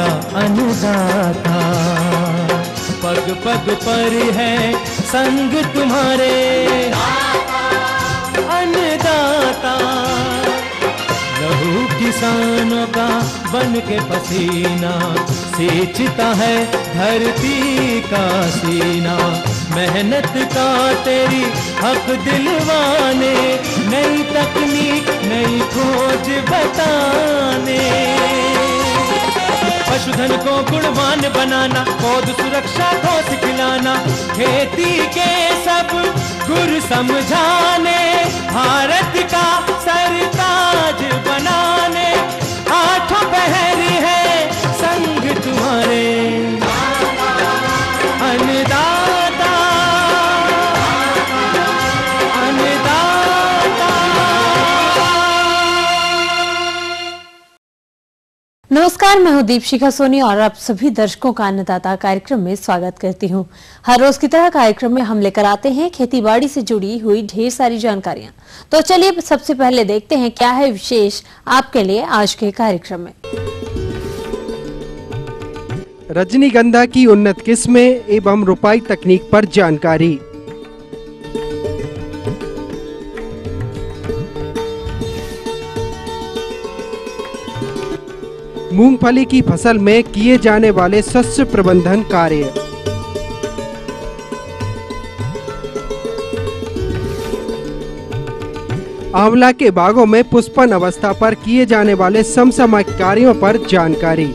का अन्नदाता। पग पग पर है संग तुम्हारे अन्नदाता। लहू किसानों का बन के पसीना सींचता है धरती का सीना। मेहनत का तेरी हक दिलवाने, नई तकनीक नई खोज बताने। पशुधन को गुणवान बनाना, पौध सुरक्षा को सिखलाना, खेती के सब गुर समझाने, भारत का सरताज बनाने। आठों पहर है संग तुम्हारे अन्नदाता अन्नदाता। नमस्कार, मैं हूं दीपशिखा सोनी और आप सभी दर्शकों का अन्नदाता कार्यक्रम में स्वागत करती हूं। हर रोज की तरह कार्यक्रम में हम लेकर आते हैं खेतीबाड़ी से जुड़ी हुई ढेर सारी जानकारियां। तो चलिए सबसे पहले देखते हैं क्या है विशेष आपके लिए आज के कार्यक्रम में। रजनीगंधा की उन्नत किस्में एवं रोपाई तकनीक पर जानकारी। मूंगफली की फसल में किए जाने वाले शस्य प्रबंधन कार्य। आंवला के बागों में पुष्पन अवस्था पर किए जाने वाले समसामयिक कार्यों पर जानकारी।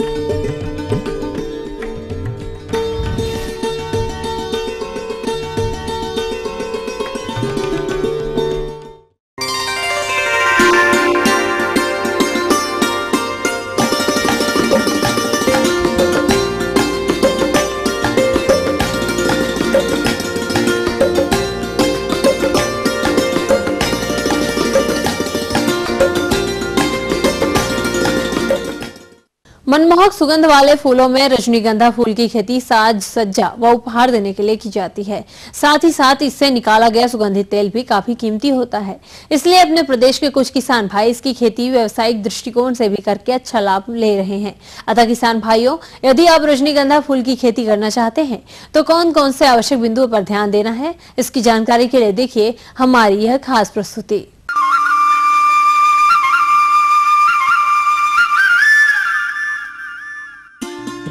मनमोहक सुगंध वाले फूलों में रजनीगंधा फूल की खेती साज सज्जा व उपहार देने के लिए की जाती है। साथ ही साथ इससे निकाला गया सुगंधित तेल भी काफी कीमती होता है। इसलिए अपने प्रदेश के कुछ किसान भाई इसकी खेती व्यावसायिक दृष्टिकोण से भी करके अच्छा लाभ ले रहे हैं। अतः किसान भाइयों, यदि आप रजनीगंधा फूल की खेती करना चाहते हैं तो कौन कौन से आवश्यक बिंदुओं पर ध्यान देना है, इसकी जानकारी के लिए देखिए हमारी यह खास प्रस्तुति।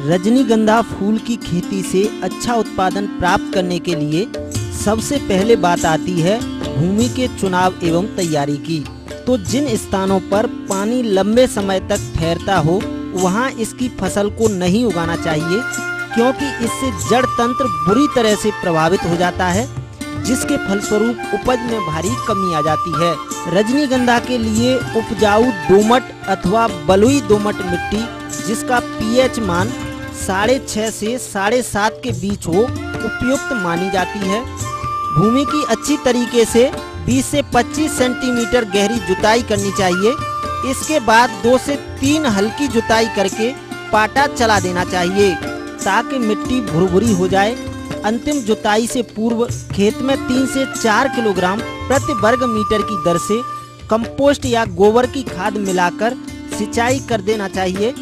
रजनीगंधा फूल की खेती से अच्छा उत्पादन प्राप्त करने के लिए सबसे पहले बात आती है भूमि के चुनाव एवं तैयारी की। तो जिन स्थानों पर पानी लंबे समय तक ठहरता हो वहां इसकी फसल को नहीं उगाना चाहिए, क्योंकि इससे जड़ तंत्र बुरी तरह से प्रभावित हो जाता है, जिसके फलस्वरूप उपज में भारी कमी आ जाती है। रजनीगंधा के लिए उपजाऊ दोमट अथवा बलुई दोमट मिट्टी जिसका पीएच मान 6.5 से 7.5 के बीच हो उपयुक्त मानी जाती है। भूमि की अच्छी तरीके से 20 से 25 सेंटीमीटर गहरी जुताई करनी चाहिए। इसके बाद 2 से 3 हल्की जुताई करके पाटा चला देना चाहिए ताकि मिट्टी भुरभुरी हो जाए। अंतिम जुताई से पूर्व खेत में 3 से 4 किलोग्राम प्रति वर्ग मीटर की दर से कंपोस्ट या गोबर की खाद मिलाकर सिंचाई कर देना चाहिए।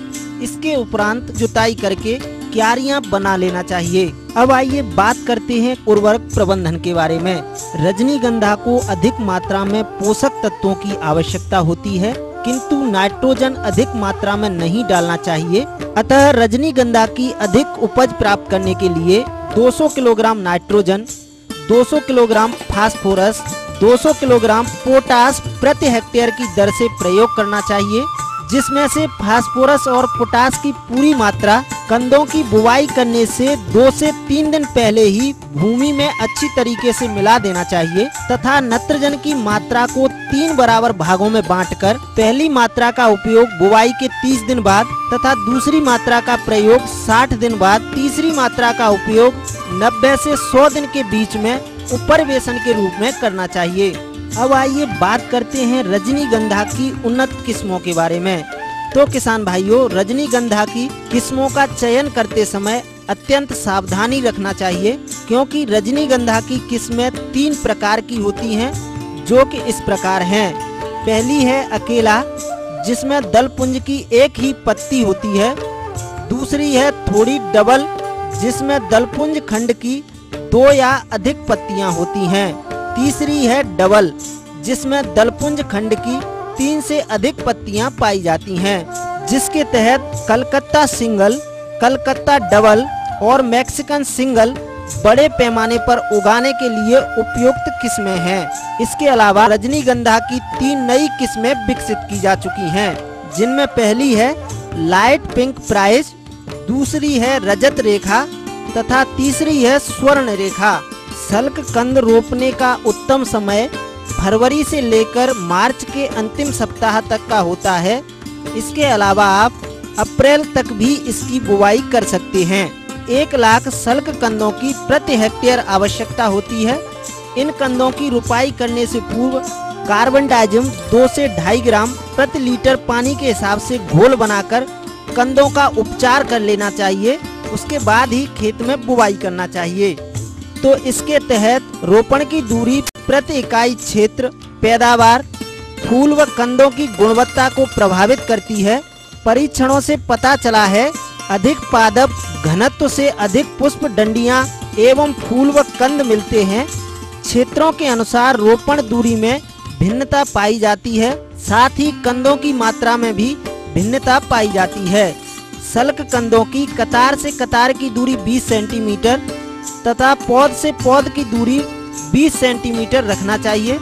इसके उपरांत जुताई करके क्यारियां बना लेना चाहिए। अब आइए बात करते हैं उर्वरक प्रबंधन के बारे में। रजनीगंधा को अधिक मात्रा में पोषक तत्वों की आवश्यकता होती है, किंतु नाइट्रोजन अधिक मात्रा में नहीं डालना चाहिए। अतः रजनीगंधा की अधिक उपज प्राप्त करने के लिए 200 kilogram nitrogen, 200 kilogram phosphorus, 200 kilogram potash प्रति हेक्टेयर की दर से प्रयोग करना चाहिए, जिसमें से फास्फोरस और पोटास की पूरी मात्रा कंदों की बुवाई करने से 2 से 3 दिन पहले ही भूमि में अच्छी तरीके से मिला देना चाहिए तथा नत्रजन की मात्रा को 3 बराबर भागों में बांटकर पहली मात्रा का उपयोग बुवाई के 30 दिन बाद तथा दूसरी मात्रा का प्रयोग 60 दिन बाद, तीसरी मात्रा का उपयोग 90 से 100 दिन के बीच में उपरवेशन के रूप में करना चाहिए। अब आइए बात करते हैं रजनीगंधा की उन्नत किस्मों के बारे में। तो किसान भाइयों, रजनीगंधा की किस्मों का चयन करते समय अत्यंत सावधानी रखना चाहिए, क्योंकि रजनीगंधा की किस्में 3 प्रकार की होती हैं, जो कि इस प्रकार हैं। पहली है अकेला, जिसमें दल पुंज की एक ही पत्ती होती है। दूसरी है थोड़ी डबल, जिसमें दलपुंज खंड की 2 या अधिक पत्तियां होती हैं। तीसरी है डबल, जिसमें दलपुंज खंड की 3 से अधिक पत्तियां पाई जाती हैं, जिसके तहत कलकत्ता सिंगल, कलकत्ता डबल और मैक्सिकन सिंगल बड़े पैमाने पर उगाने के लिए उपयुक्त किस्में हैं। इसके अलावा रजनीगंधा की 3 नई किस्में विकसित की जा चुकी हैं, जिनमें पहली है लाइट पिंक प्राइज, दूसरी है रजत रेखा तथा तीसरी है स्वर्ण रेखा। सल्क कंद रोपने का उत्तम समय फरवरी से लेकर मार्च के अंतिम सप्ताह तक का होता है। इसके अलावा आप अप्रैल तक भी इसकी बुवाई कर सकते हैं। 1 लाख सल्क कंदों की प्रति हेक्टेयर आवश्यकता होती है। इन कंदों की रुपाई करने से पूर्व कार्बन डाइजियम 2 से 2.5 ग्राम प्रति लीटर पानी के हिसाब से घोल बनाकर कंदों का उपचार कर लेना चाहिए। उसके बाद ही खेत में बुवाई करना चाहिए। तो इसके तहत रोपण की दूरी प्रति इकाई क्षेत्र, पैदावार, फूल व कंदों की गुणवत्ता को प्रभावित करती है। परीक्षणों से पता चला है अधिक पादप घनत्व से अधिक पुष्प डंडियां एवं फूल व कंद मिलते हैं। क्षेत्रों के अनुसार रोपण दूरी में भिन्नता पाई जाती है, साथ ही कंदों की मात्रा में भी भिन्नता पाई जाती है। सल्क कंदों की कतार से कतार की दूरी 20 सेंटीमीटर तथा पौध से पौध की दूरी 20 सेंटीमीटर रखना चाहिए।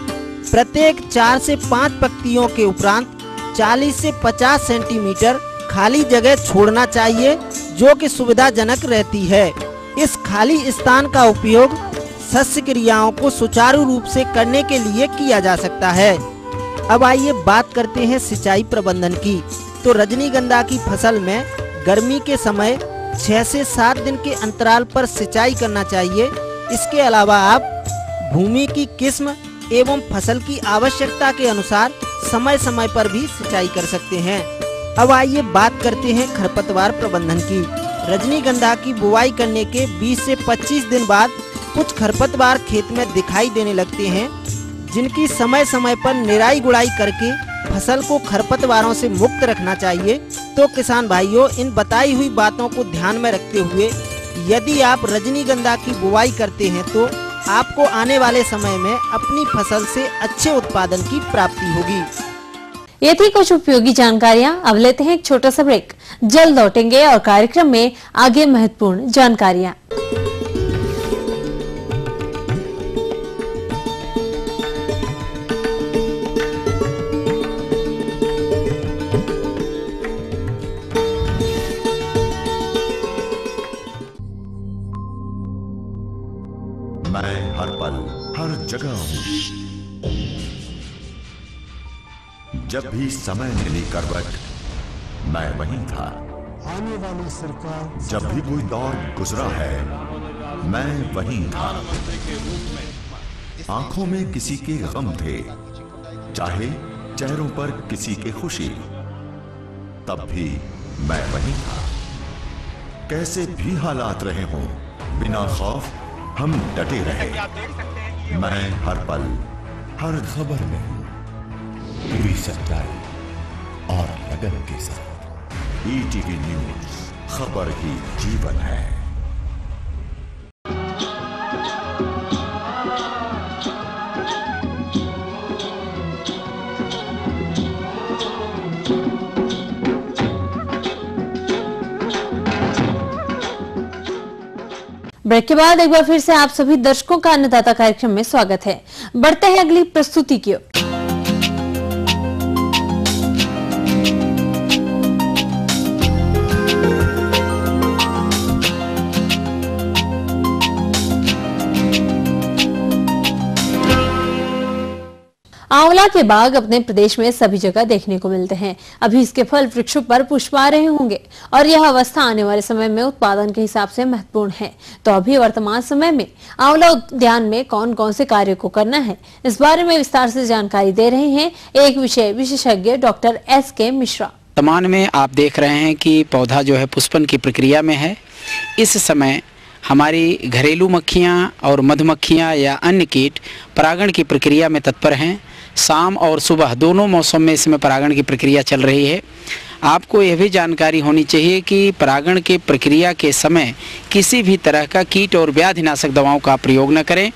प्रत्येक 4 से 5 पत्तियों के उपरांत 40 से 50 सेंटीमीटर खाली जगह छोड़ना चाहिए, जो कि सुविधाजनक रहती है। इस खाली स्थान का उपयोग सस्य क्रियाओं को सुचारू रूप से करने के लिए किया जा सकता है। अब आइए बात करते हैं सिंचाई प्रबंधन की। तो रजनीगंधा की फसल में गर्मी के समय 6 से 7 दिन के अंतराल पर सिंचाई करना चाहिए। इसके अलावा आप भूमि की किस्म एवं फसल की आवश्यकता के अनुसार समय समय पर भी सिंचाई कर सकते हैं। अब आइए बात करते हैं खरपतवार प्रबंधन की। रजनीगंधा की बुवाई करने के 20 से 25 दिन बाद कुछ खरपतवार खेत में दिखाई देने लगते हैं, जिनकी समय समय पर निराई गुड़ाई करके फसल को खरपतवारों से मुक्त रखना चाहिए। तो किसान भाइयों, इन बताई हुई बातों को ध्यान में रखते हुए यदि आप रजनीगंधा की बुवाई करते हैं तो आपको आने वाले समय में अपनी फसल से अच्छे उत्पादन की प्राप्ति होगी। ये थी कुछ उपयोगी जानकारियां। अब लेते हैं एक छोटा सा ब्रेक, जल्द लौटेंगे और कार्यक्रम में आगे महत्वपूर्ण जानकारियां। मैं हर पल हर जगह हूं। जब भी समय ने ली करवट, मैं वहीं था। आने वाली सरकार जब भी कोई दौर गुजरा है, मैं वहीं था। आंखों में किसी के गम थे, चाहे चेहरों पर किसी के खुशी, तब भी मैं वहीं था। कैसे भी हालात रहे हों, बिना खौफ हम डटे रहे। मैं हर पल हर खबर में हूं, पूरी सच्चाई और लगन के साथ। ईटीवी न्यूज, खबर ही जीवन है। ब्रेक के बाद एक बार फिर से आप सभी दर्शकों का अन्नदाता कार्यक्रम में स्वागत है। बढ़ते हैं अगली प्रस्तुति की ओर। आंवला के बाग अपने प्रदेश में सभी जगह देखने को मिलते हैं। अभी इसके फल वृक्षों पर पुष्प आ रहे होंगे और यह अवस्था आने वाले समय में उत्पादन के हिसाब से महत्वपूर्ण है। तो अभी वर्तमान समय में आंवला उद्यान में कौन कौन से कार्य को करना है, इस बारे में विस्तार से जानकारी दे रहे हैं एक विषय विशेषज्ञ डॉक्टर SK मिश्रा। वर्तमान में आप देख रहे हैं कि पौधा जो है पुष्पन की प्रक्रिया में है। इस समय हमारी घरेलू मक्खियाँ और मधुमक्खियाँ या अन्य कीट परागण की प्रक्रिया में तत्पर हैं। शाम और सुबह दोनों मौसम में इसमें परागण की प्रक्रिया चल रही है। आपको यह भी जानकारी होनी चाहिए कि परागण के प्रक्रिया के समय किसी भी तरह का कीट और व्याधिनाशक दवाओं का प्रयोग न करें।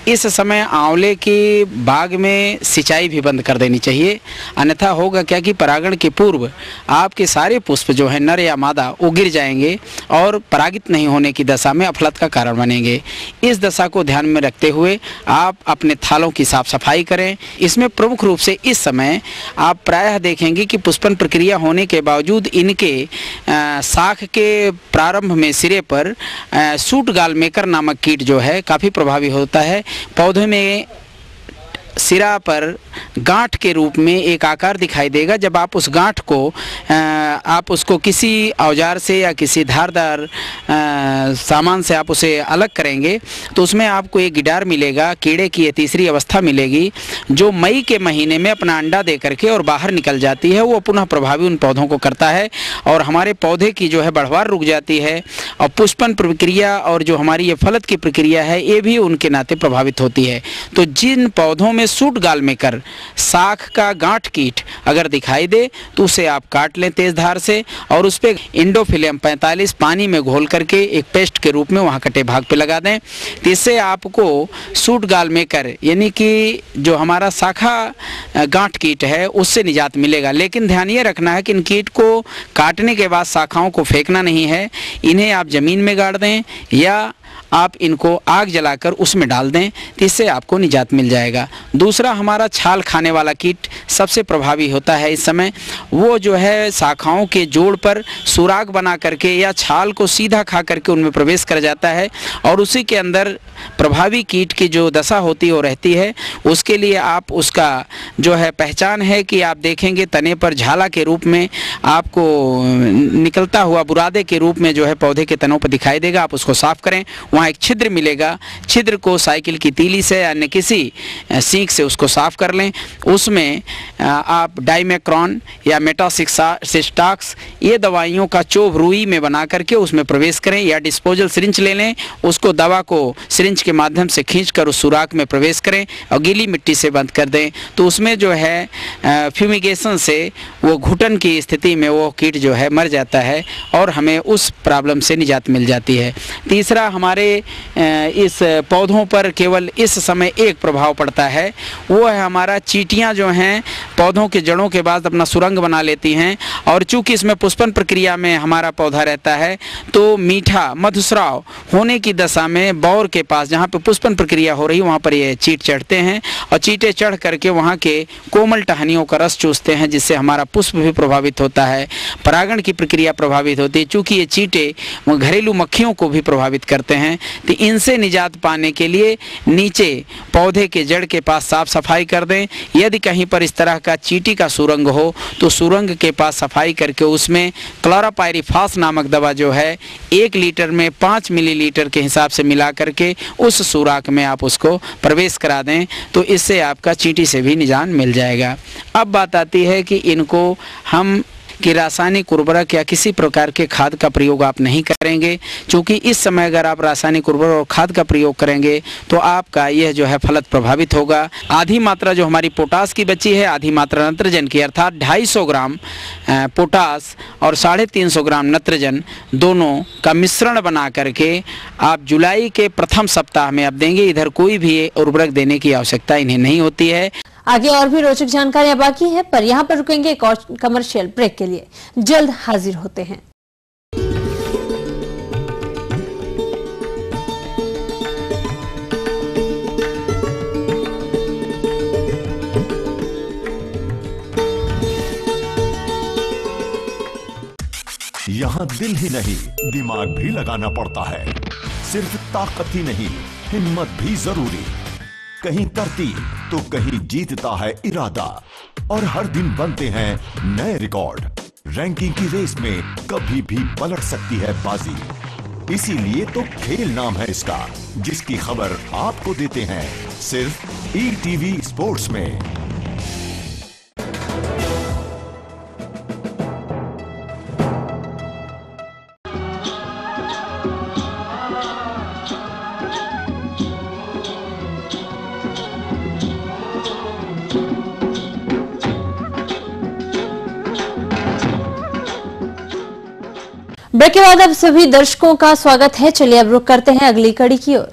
इस समय आंवले के बाग में सिंचाई भी बंद कर देनी चाहिए, अन्यथा होगा क्या कि परागण के पूर्व आपके सारे पुष्प जो है नर या मादा वो गिर जाएंगे और परागित नहीं होने की दशा में अफलत का कारण बनेंगे। इस दशा को ध्यान में रखते हुए आप अपने थालों की साफ सफाई करें। इसमें प्रमुख रूप से इस समय आप प्रायः देखेंगे कि पुष्पन प्रक्रिया होने के बावजूद इनके शाख के प्रारंभ में सिरे पर सूट गाल मेकर नामक कीट जो है काफ़ी प्रभावी होता है। पौधे में सिरा पर गांठ के रूप में एक आकार दिखाई देगा। जब आप उस गांठ को आप उसको किसी औजार से या किसी धारदार सामान से आप उसे अलग करेंगे तो उसमें आपको एक गिडार मिलेगा, कीड़े की ये तीसरी अवस्था मिलेगी जो मई के महीने में अपना अंडा दे करके और बाहर निकल जाती है। वो पुनः प्रभावी उन पौधों को करता है और हमारे पौधे की जो है बढ़वार रुक जाती है और पुष्पन प्रक्रिया और जो हमारी ये फलत की प्रक्रिया है ये भी उनके नाते प्रभावित होती है। तो जिन पौधों में सूट गाल में कर साख का गांठ कीट अगर दिखाई दे तो उसे आप काट लें तेज धार से और उस पर इंडोफिलियम 45 पानी में घोल करके एक पेस्ट के रूप में वहाँ कटे भाग पे लगा दें। तो इससे आपको सूट गाल में कर यानी कि जो हमारा शाखा गांठ कीट है उससे निजात मिलेगा। लेकिन ध्यान ये रखना है कि इन कीट को काटने के बाद शाखाओं को फेंकना नहीं है, इन्हें आप ज़मीन में गाड़ दें या आप इनको आग जलाकर उसमें डाल दें, तो इससे आपको निजात मिल जाएगा। दूसरा हमारा छाल खाने वाला कीट सबसे प्रभावी होता है इस समय। वो जो है शाखाओं के जोड़ पर सुराग बना करके या छाल को सीधा खा करके उनमें प्रवेश कर जाता है और उसी के अंदर प्रभावी कीट की जो दशा होती है वो रहती है। उसके लिए आप उसका जो है पहचान है कि आप देखेंगे तने पर झाला के रूप में आपको निकलता हुआ बुरादे के रूप में जो है पौधे के तनों पर दिखाई देगा। आप उसको साफ करें, वहाँ एक छिद्र मिलेगा, छिद्र को साइकिल की तीली से या अन्य किसी सींक से उसको साफ कर लें। उसमें आप डाइमेक्रॉन या मेटासिस्टाक्स ये दवाइयों का चोभ रुई में बना करके उसमें प्रवेश करें या डिस्पोजल सिरिंज ले लें, उसको दवा को सिरिंज के माध्यम से खींचकर उस सुराख में प्रवेश करें और गीली मिट्टी से बंद कर दें। तो उसमें जो है फ्यूमिगेशन से वो घुटन की स्थिति में वो कीट जो है मर जाता है और हमें उस प्रॉब्लम से निजात मिल जाती है। तीसरा हमारे इस पौधों पर केवल इस समय एक प्रभाव पड़ता है, वो है हमारा चींटियां जो हैं पौधों के जड़ों के बाद अपना सुरंग बना लेती हैं और चूंकि इसमें पुष्पन प्रक्रिया में हमारा पौधा रहता है तो मीठा मधुस्राव होने की दशा में बौर के पास जहाँ पे पुष्पन प्रक्रिया हो रही है वहाँ पर ये चींट चढ़ते हैं और चींटे चढ़ करके वहाँ के कोमल टहनियों का रस चूसते हैं जिससे हमारा पुष्प भी प्रभावित होता है, परागण की प्रक्रिया प्रभावित होती है। चूँकि ये चींटे घरेलू मक्खियों को भी प्रभावित करते हैं तो इनसे निजात पाने के लिए नीचे पौधे के जड़ के पास साफ सफाई कर दें। यदि कहीं पर इस तरह का चींटी का सुरंग हो तो सुरंग के पास सफाई करके उसमें क्लोरापायरिफास नामक दवा जो है 1 लीटर में 5 मिलीलीटर के हिसाब से मिला करके उस सुराख में आप उसको प्रवेश करा दें तो इससे आपका चींटी से भी निजात मिल जाएगा। अब बात आती है कि इनको हम कि रासायनिक उर्वरक या किसी प्रकार के खाद का प्रयोग आप नहीं करेंगे, क्योंकि इस समय अगर आप रासायनिक उर्वरक और खाद का प्रयोग करेंगे तो आपका यह जो है फलत प्रभावित होगा। आधी मात्रा जो हमारी पोटास की बची है, आधी मात्रा नत्रजन की, अर्थात 250 ग्राम पोटास और 350 ग्राम नत्रजन दोनों का मिश्रण बना करके आप जुलाई के प्रथम सप्ताह में आप देंगे। इधर कोई भी उर्वरक देने की आवश्यकता इन्हें नहीं होती है। आगे और भी रोचक जानकारियां बाकी हैं, पर यहाँ पर रुकेंगे एक और कमर्शियल ब्रेक के लिए। जल्द हाजिर होते हैं। यहाँ दिल ही नहीं दिमाग भी लगाना पड़ता है। सिर्फ ताकत ही नहीं हिम्मत भी जरूरी। कहीं तरतीब तो कहीं जीतता है इरादा और हर दिन बनते हैं नए रिकॉर्ड। रैंकिंग की रेस में कभी भी पलट सकती है बाजी। इसीलिए तो खेल नाम है इसका, जिसकी खबर आपको देते हैं सिर्फ ईटीवी स्पोर्ट्स में। ब्रेक के बाद अब सभी दर्शकों का स्वागत है। चलिए अब रुक करते हैं अगली कड़ी की ओर।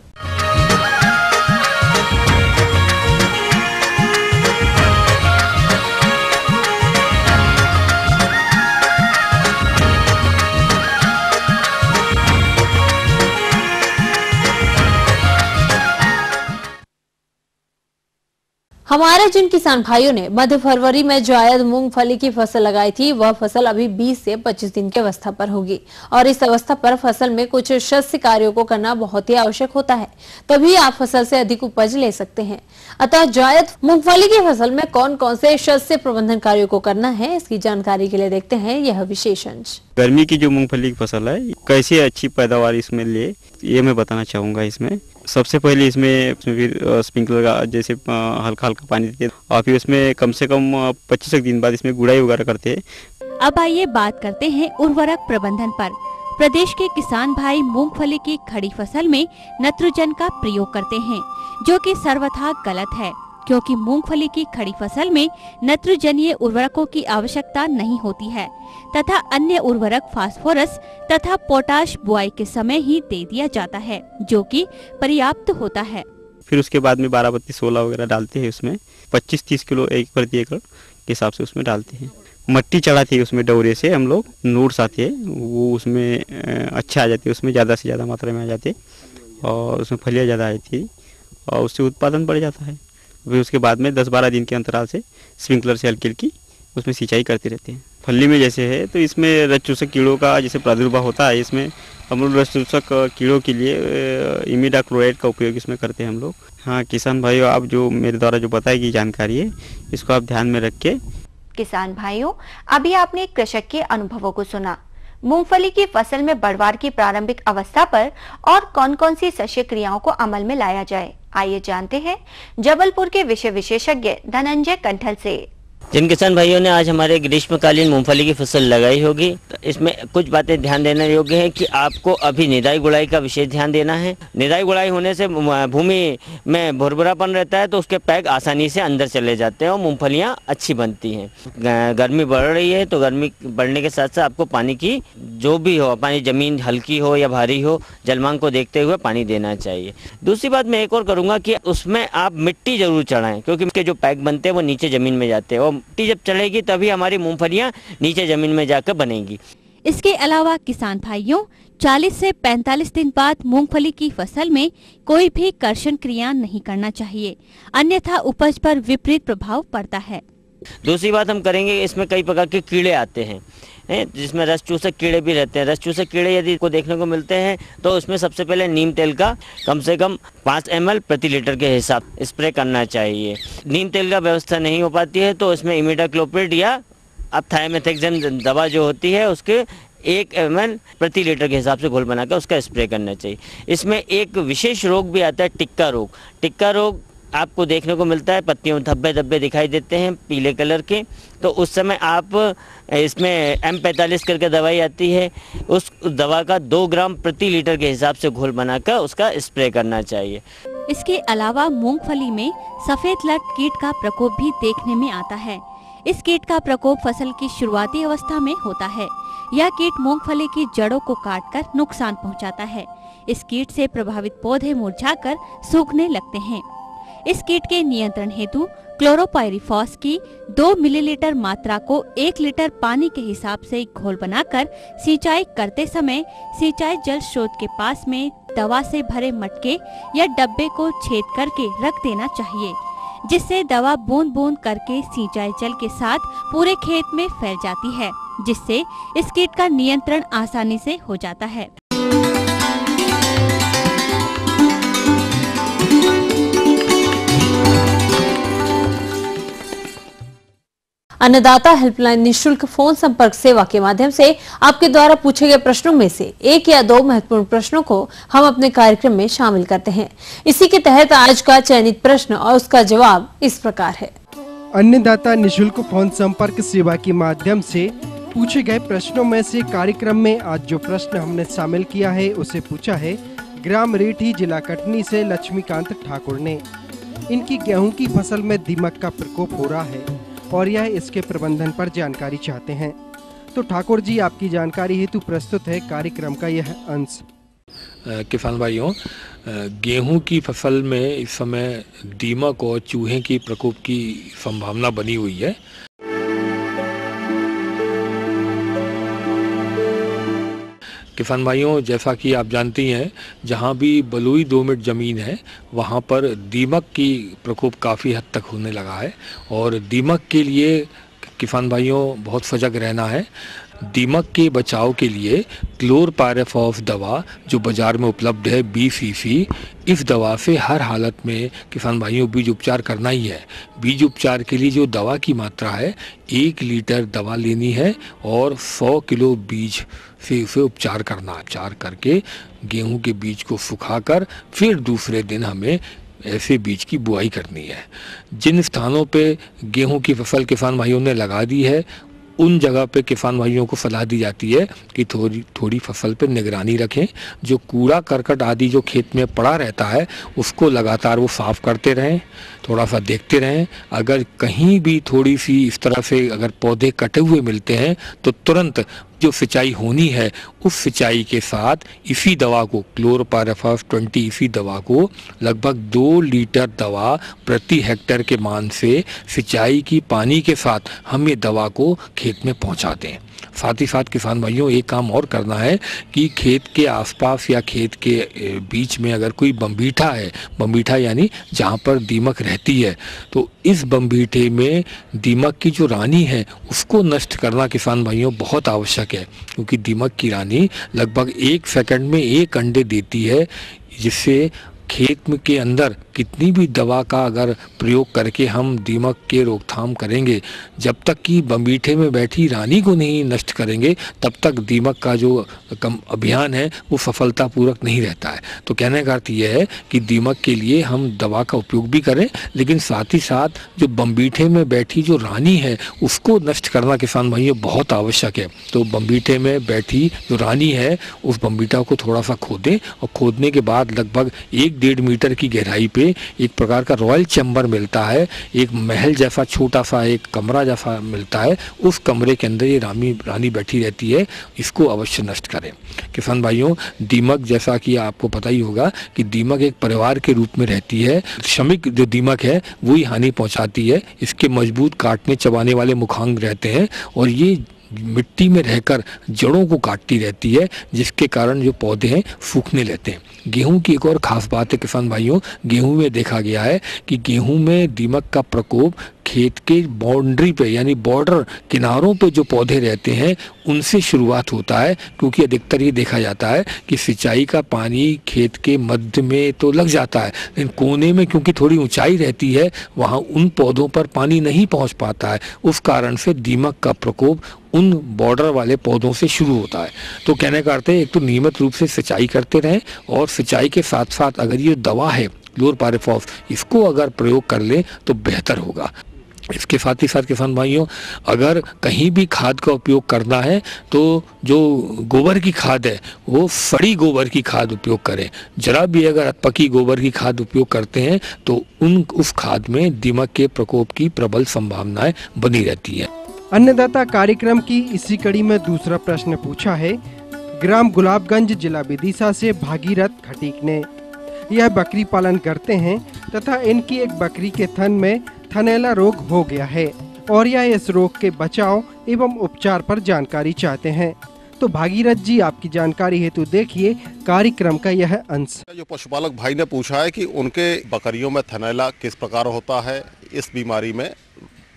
हमारे जिन किसान भाइयों ने मध्य फरवरी में जायद मूंगफली की फसल लगाई थी, वह फसल अभी 20 से 25 दिन की अवस्था पर होगी और इस अवस्था पर फसल में कुछ शस्य कार्यों को करना बहुत ही आवश्यक होता है, तभी आप फसल से अधिक उपज ले सकते हैं। अतः जायद मूंगफली की फसल में कौन कौन से शस्य प्रबंधन कार्यों को करना है, इसकी जानकारी के लिए देखते हैं यह विशेष अंश। गर्मी की जो मूंगफली की फसल है, कैसे अच्छी पैदावार इसमें ले, ये मैं बताना चाहूँगा। इसमें सबसे पहले इसमें फिर स्प्रिंकलर का जैसे हल्का हल्का पानी देते हैं और फिर उसमें कम से कम 25 दिन बाद इसमें गुड़ाई वगैरह करते हैं। अब आइए बात करते हैं उर्वरक प्रबंधन पर। प्रदेश के किसान भाई मूंगफली की खड़ी फसल में नाइट्रोजन का प्रयोग करते हैं, जो कि सर्वथा गलत है, क्योंकि मूंगफली की खड़ी फसल में नाइट्रोजनीय उर्वरकों की आवश्यकता नहीं होती है तथा अन्य उर्वरक फास्फोरस तथा पोटाश बुआई के समय ही दे दिया जाता है, जो कि पर्याप्त होता है। फिर उसके बाद में 12-16 वगैरह डालते हैं। उसमें 25-30 किलो एक प्रति एकड़ के हिसाब से उसमें डालते हैं। मट्टी चढ़ाती है उसमें डोरे से, हम लोग नोट्स आते हैं वो उसमें अच्छा आ जाती है, उसमें ज़्यादा से ज़्यादा मात्रा में आ जाते और उसमें फलियाँ ज़्यादा आ जाती है और उससे उत्पादन बढ़ जाता है। फिर उसके बाद में 10-12 दिन के अंतराल से स्प्रिंकलर से हल्की हल्की उसमें सिंचाई करते रहते हैं। फली में जैसे है तो इसमें रस चूसक कीड़ों का जैसे प्रादुर्भाव होता है, इसमें हम लोग रस चूसक कीड़ों के लिए इमिडाक्लोराइड का उपयोग इसमें करते हैं हम लोग। हाँ किसान भाइयों, आप जो मेरे द्वारा जो बताई गई जानकारी है, इसको आप ध्यान में रख के। किसान भाइयों, अभी आपने कृषक के अनुभवों को सुना। मूंगफली की फसल में बढ़वार की प्रारंभिक अवस्था पर और कौन कौन सी शस्य क्रियाओं को अमल में लाया जाए, आइए जानते हैं जबलपुर के विषय विशेषज्ञ धनंजय कंठल से। जिन किसान भाइयों ने आज हमारे ग्रीष्मकालीन मूंगफली की फसल लगाई होगी, तो इसमें कुछ बातें ध्यान देने योग्य है कि आपको अभी निराई गुड़ाई का विशेष ध्यान देना है। निराई गुड़ाई होने से भूमि में भुरभुरापन रहता है तो उसके पैग आसानी से अंदर चले जाते हैं और मूंगफलियां अच्छी बनती हैं। गर्मी बढ़ रही है तो गर्मी बढ़ने के साथ साथ आपको पानी की जो भी हो, पानी जमीन हल्की हो या भारी हो, जलमांग को देखते हुए पानी देना चाहिए। दूसरी बात मैं एक और करूँगा कि उसमें आप मिट्टी जरूर चढ़ाएं, क्योंकि उसके जो पैग बनते हैं वो नीचे जमीन में जाते हैं और मिट्टी जब चढ़ेगी तभी हमारी मूंगफलियां नीचे जमीन में जाकर बनेगी। इसके अलावा किसान भाइयों, 40 से 45 दिन बाद मूंगफली की फसल में कोई भी कर्षण क्रिया नहीं करना चाहिए, अन्यथा उपज पर विपरीत प्रभाव पड़ता है। दूसरी बात हम करेंगे, इसमें कई प्रकार के कीड़े आते हैं जिसमें रस चूसक कीड़े भी रहते हैं। रस चूसक कीड़े यदि को देखने को मिलते हैं तो उसमें सबसे पहले नीम तेल का कम से कम 5 ml प्रति लीटर के हिसाब स्प्रे करना चाहिए। नीम तेल का व्यवस्था नहीं हो पाती है तो इसमें इमिडाक्लोप्रिड या अब थाइमेथाक्साम दवा जो होती है उसके 1 ml प्रति लीटर के हिसाब से घोल बनाकर उसका स्प्रे करना चाहिए। इसमें एक विशेष रोग भी आता है, टिक्का रोग। टिक्का रोग आपको देखने को मिलता है, पत्तियों में धब्बे धब्बे दिखाई देते हैं पीले कलर के, तो उस समय आप इसमें M45 करके दवाई आती है, उस दवा का 2 ग्राम प्रति लीटर के हिसाब से घोल बनाकर उसका स्प्रे करना चाहिए। इसके अलावा मूंगफली में सफेद लट कीट का प्रकोप भी देखने में आता है। इस कीट का प्रकोप फसल की शुरुआती अवस्था में होता है। यह कीट मूंगफली की जड़ों को काटकर नुकसान पहुंचाता है। इस कीट से प्रभावित पौधे मुरझाकर सूखने लगते हैं। इस कीट के नियंत्रण हेतु क्लोरोपाइरिफॉस की 2 मिलीलीटर मात्रा को 1 लीटर पानी के हिसाब से घोल बनाकर सिंचाई करते समय सिंचाई जल स्रोत के पास में दवा से भरे मटके या डब्बे को छेद करके रख देना चाहिए, जिससे दवा बूंद बूंद करके सिंचाई जल के साथ पूरे खेत में फैल जाती है, जिससे इस कीट का नियंत्रण आसानी से हो जाता है। अन्नदाता हेल्पलाइन निशुल्क फोन संपर्क सेवा के माध्यम से आपके द्वारा पूछे गए प्रश्नों में से 1 या 2 महत्वपूर्ण प्रश्नों को हम अपने कार्यक्रम में शामिल करते हैं। इसी के तहत आज का चयनित प्रश्न और उसका जवाब इस प्रकार है। अन्नदाता निशुल्क फोन संपर्क सेवा के माध्यम से पूछे गए प्रश्नों में से कार्यक्रम में आज जो प्रश्न हमने शामिल किया है उसे पूछा है ग्राम रेठी, जिला कटनी से लक्ष्मीकांत ठाकुर ने। इनकी गेहूं की फसल में दीमक का प्रकोप हो रहा है और यह इसके प्रबंधन पर जानकारी चाहते हैं। तो ठाकुर जी, आपकी जानकारी हेतु प्रस्तुत है कार्यक्रम का यह अंश। किसान भाइयों, गेहूं की फसल में इस समय दीमक और चूहे की प्रकोप की संभावना बनी हुई है। किसान भाइयों, जैसा कि आप जानती हैं, जहां भी बलुई दोमट ज़मीन है वहां पर दीमक की प्रकोप काफ़ी हद तक होने लगा है और दीमक के लिए किसान भाइयों बहुत सजग रहना है। दीमक के बचाव के लिए क्लोरपायरेफॉस दवा जो बाज़ार में उपलब्ध है 20 सीसी, इस दवा से हर हालत में किसान भाइयों बीज उपचार करना ही है। बीज उपचार के लिए जो दवा की मात्रा है 1 लीटर दवा लेनी है और 100 किलो बीज से उसे उपचार करना। उपचार करके गेहूं के बीज को सुखाकर फिर दूसरे दिन हमें ऐसे बीज की बुआई करनी है। जिन स्थानों पे गेहूं की फसल किसान भाइयों ने लगा दी है उन जगह पे किसान भाइयों को सलाह दी जाती है कि थोड़ी फसल पे निगरानी रखें। जो कूड़ा करकट आदि जो खेत में पड़ा रहता है उसको लगातार वो साफ करते रहें, थोड़ा सा देखते रहें। अगर कहीं भी थोड़ी सी इस तरह से अगर पौधे कटे हुए मिलते हैं तो तुरंत जो सिंचाई होनी है उस सिंचाई के साथ इसी दवा को क्लोरपायरेफॉस 20 इसी दवा को लगभग 2 लीटर दवा प्रति हेक्टेयर के मान से सिंचाई की पानी के साथ हम ये दवा को खेत में पहुंचा दें। साथ ही साथ किसान भाइयों एक काम और करना है कि खेत के आसपास या खेत के बीच में अगर कोई बम्बीठा है, बम्बीठा यानी जहाँ पर दीमक रहती है, तो इस बम्बीठे में दीमक की जो रानी है उसको नष्ट करना किसान भाइयों बहुत आवश्यक है, क्योंकि दीमक की रानी लगभग 1 सेकंड में 1 अंडे देती है, जिससे खेत में के अंदर कितनी भी दवा का अगर प्रयोग करके हम दीमक के रोकथाम करेंगे, जब तक कि बम्बीठे में बैठी रानी को नहीं नष्ट करेंगे तब तक दीमक का जो अभियान है वो सफलतापूर्वक नहीं रहता है। तो कहने का अर्थ यह है कि दीमक के लिए हम दवा का उपयोग भी करें, लेकिन साथ ही साथ जो बम्बीठे में बैठी जो रानी है उसको नष्ट करना किसान भाइयों बहुत आवश्यक है। तो बम्बीठे में बैठी जो रानी है उस बम्बीठा को थोड़ा सा खोदें और खोदने के बाद लगभग 1-1.5 मीटर की गहराई पे एक प्रकार का रॉयल चैम्बर मिलता है, एक महल जैसा छोटा सा एक कमरा जैसा मिलता है, उस कमरे के अंदर ये रानी बैठी रहती है, इसको अवश्य नष्ट करें। किसान भाइयों, दीमक जैसा कि आपको पता ही होगा कि दीमक एक परिवार के रूप में रहती है। श्रमिक जो दीमक है वही हानि पहुंचाती है। इसके मजबूत काटने चबाने वाले मुखांग रहते हैं और ये मिट्टी में रहकर जड़ों को काटती रहती है, जिसके कारण जो पौधे हैं सूखने लगते हैं। गेहूं की एक और ख़ास बात है किसान भाइयों, गेहूं में देखा गया है कि गेहूं में दीमक का प्रकोप खेत के बाउंड्री पे यानी बॉर्डर किनारों पे जो पौधे रहते हैं उनसे शुरुआत होता है, क्योंकि अधिकतर ये देखा जाता है कि सिंचाई का पानी खेत के मध्य में तो लग जाता है, लेकिन कोने में क्योंकि थोड़ी ऊंचाई रहती है वहाँ उन पौधों पर पानी नहीं पहुँच पाता है, उस कारण से दीमक का प्रकोप उन बॉर्डर वाले पौधों से शुरू होता है। तो कहने का अर्थ है एक तो नियमित रूप से सिंचाई करते रहें और सिंचाई के साथ साथ अगर ये दवा है क्लोरपायरेफॉस इसको अगर प्रयोग कर लें तो बेहतर होगा। इसके साथ ही साथ किसान भाइयों, अगर कहीं भी खाद का उपयोग करना है तो जो गोबर की खाद है वो सड़ी गोबर की खाद उपयोग करें। जरा भी अगर पकी गोबर की खाद उपयोग करते हैं तो उस खाद में दीमक के प्रकोप की प्रबल संभावनाएं बनी रहती है। अन्नदाता कार्यक्रम की इसी कड़ी में दूसरा प्रश्न पूछा है ग्राम गुलाबगंज जिला विदिशा से भागीरथ खटीक ने। यह बकरी पालन करते हैं तथा इनकी एक बकरी के थन में थनैला रोग हो गया है और यह इस रोग के बचाव एवं उपचार पर जानकारी चाहते हैं। तो भागीरथ जी, आपकी जानकारी हेतु देखिए कार्यक्रम का यह अंश। जो पशुपालक भाई ने पूछा है कि उनके बकरियों में थनैला किस प्रकार होता है। इस बीमारी में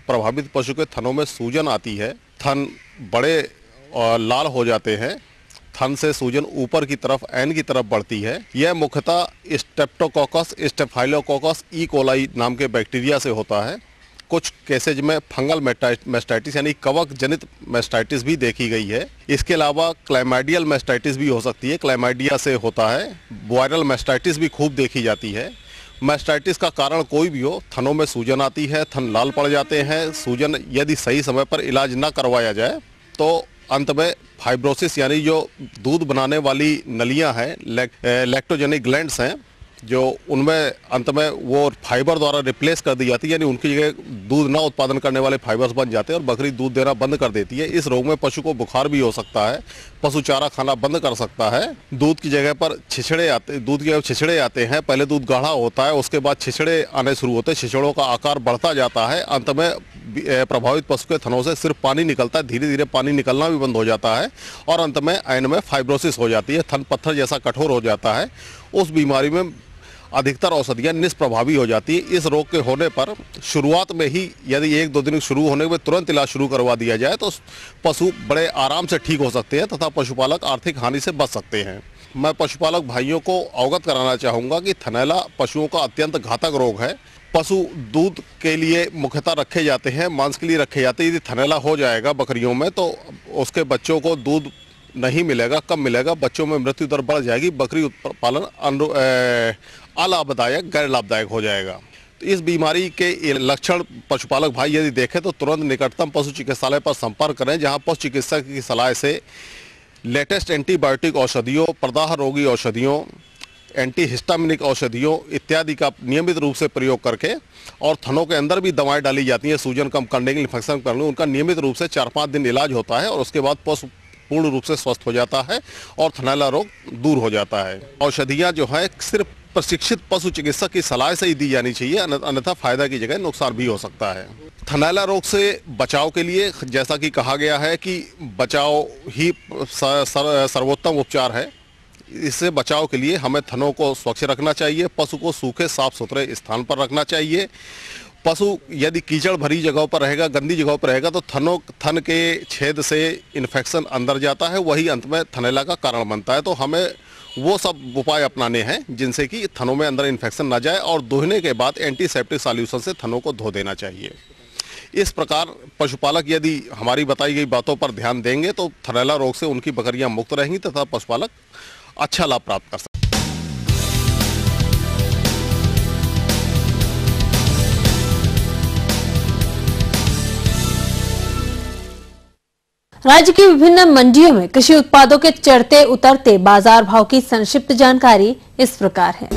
प्रभावित पशु के थनों में सूजन आती है, थन बड़े और लाल हो जाते हैं, थन से सूजन ऊपर की तरफ एन की तरफ बढ़ती है। यह मुख्यतः स्ट्रेप्टोकोकस, स्टेफाइलोकोकस ई कोलाई नाम के बैक्टीरिया से होता है। कुछ केसेज में फंगल मेस्टाइटिस यानी कवक जनित मेस्टाइटिस भी देखी गई है। इसके अलावा क्लैमाइडियल मेस्टाइटिस भी हो सकती है, क्लैमाइडिया से होता है। वायरल मेस्टाइटिस भी खूब देखी जाती है। मेस्टाइटिस का कारण कोई भी हो, थनों में सूजन आती है, थन लाल पड़ जाते हैं। सूजन यदि सही समय पर इलाज न करवाया जाए तो अंत में फाइब्रोसिस यानी जो दूध बनाने वाली नलियां हैं, लैक्टोजेनिक ग्लैंड्स हैं, जो उनमें अंत में वो फाइबर द्वारा रिप्लेस कर दी जाती है, यानी उनकी जगह दूध ना उत्पादन करने वाले फाइबर्स बन जाते हैं और बकरी दूध देना बंद कर देती है। इस रोग में पशु को बुखार भी हो सकता है, पशु चारा खाना बंद कर सकता है, दूध की जगह पर छिछड़े आते हैं। पहले दूध गाढ़ा होता है, उसके बाद छिछड़े आने शुरू होते हैं, छिछड़ों का आकार बढ़ता जाता है, अंत में प्रभावित पशु के थनों से सिर्फ पानी निकलता है, धीरे धीरे पानी निकलना भी बंद हो जाता है और अंत में एंड में फाइब्रोसिस हो जाती है, थन पत्थर जैसा कठोर हो जाता है। उस बीमारी में अधिकतर औषधियाँ निष्प्रभावी हो जाती है। इस रोग के होने पर शुरुआत में ही यदि 1-2 दिन शुरू होने में तुरंत इलाज शुरू करवा दिया जाए तो पशु बड़े आराम से ठीक हो सकते हैं तथा पशुपालक आर्थिक हानि से बच सकते हैं। मैं पशुपालक भाइयों को अवगत कराना चाहूँगा कि थनैला पशुओं का अत्यंत घातक रोग है। पशु दूध के लिए मुख्यतः रखे जाते हैं, मांस के लिए रखे जाते हैं। यदि थनैला हो जाएगा बकरियों में तो उसके बच्चों को दूध नहीं मिलेगा, कम मिलेगा, बच्चों में मृत्यु दर बढ़ जाएगी, बकरी उत्पादन अलाभदायक गैर लाभदायक हो जाएगा। तो इस बीमारी के लक्षण पशुपालक भाई यदि देखें तो तुरंत निकटतम पशु चिकित्सालय पर संपर्क करें, जहां पशु चिकित्सक की सलाह से लेटेस्ट एंटीबायोटिक औषधियों, प्रदाह रोगी औषधियों, एंटीहिस्टामिनिक औषधियों इत्यादि का नियमित रूप से प्रयोग करके और थनों के अंदर भी दवाएं डाली जाती हैं सूजन कम करने के लिए, इन्फेक्शन करने, उनका नियमित रूप से 4-5 दिन इलाज होता है और उसके बाद पशु पूर्ण रूप से स्वस्थ हो जाता है और थनैला रोग दूर हो जाता है। औषधियाँ जो है सिर्फ प्रशिक्षित पशु चिकित्सक की सलाह से ही दी जानी चाहिए, अन्यथा फायदा की जगह नुकसान भी हो सकता है। थनैला रोग से बचाव के लिए जैसा कि कहा गया है कि बचाव ही सर्वोत्तम उपचार है। इससे बचाव के लिए हमें थनों को स्वच्छ रखना चाहिए, पशु को सूखे साफ सुथरे स्थान पर रखना चाहिए। पशु यदि कीचड़ भरी जगहों पर रहेगा, गंदी जगहों पर रहेगा तो थन के छेद से इन्फेक्शन अंदर जाता है, वही अंत में थनैला का कारण बनता है। तो हमें वो सब उपाय अपनाने हैं जिनसे कि थनों में अंदर इन्फेक्शन ना जाए और धोने के बाद एंटीसेप्टिक सॉल्यूशन से थनों को धो देना चाहिए। इस प्रकार पशुपालक यदि हमारी बताई गई बातों पर ध्यान देंगे तो थनैला रोग से उनकी बकरियां मुक्त रहेंगी तथा पशुपालक अच्छा लाभ प्राप्त कर सकते। राज्य की विभिन्न मंडियों में कृषि उत्पादों के चढ़ते उतरते बाजार भाव की संक्षिप्त जानकारी इस प्रकार है।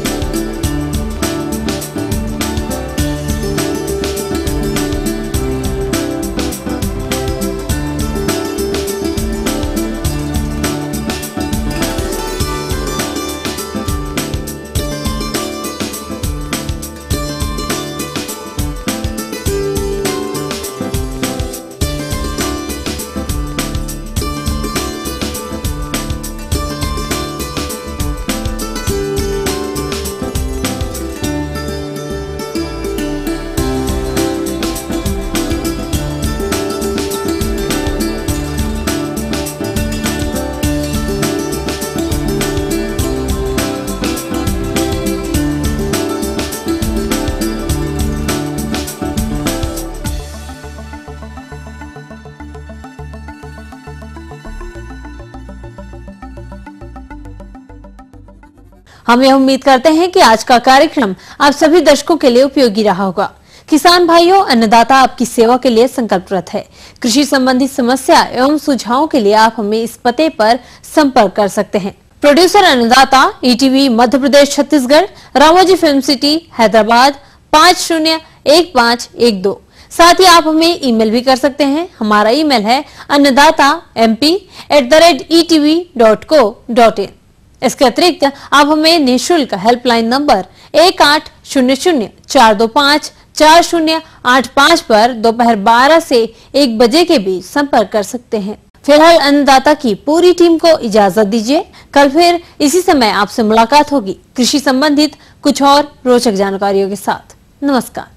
हम यह उम्मीद करते हैं कि आज का कार्यक्रम आप सभी दर्शकों के लिए उपयोगी रहा होगा। किसान भाइयों, अन्नदाता आपकी सेवा के लिए संकल्परत है। कृषि संबंधी समस्या एवं सुझावों के लिए आप हमें इस पते पर संपर्क कर सकते हैं। प्रोड्यूसर अन्नदाता, ETV Madhya Pradesh Chhattisgarh, Ramoji film city, Hyderabad 501512। साथ ही आप हमें ईमेल भी कर सकते हैं। हमारा ईमेल है annadatamp@etv.co.in। इसके अतिरिक्त आप हमें निःशुल्क हेल्पलाइन नंबर 1800-425-4085 पर दोपहर 12 से 1 बजे के बीच संपर्क कर सकते हैं। फिलहाल अन्नदाता की पूरी टीम को इजाजत दीजिए। कल फिर इसी समय आपसे मुलाकात होगी कृषि संबंधित कुछ और रोचक जानकारियों के साथ। नमस्कार।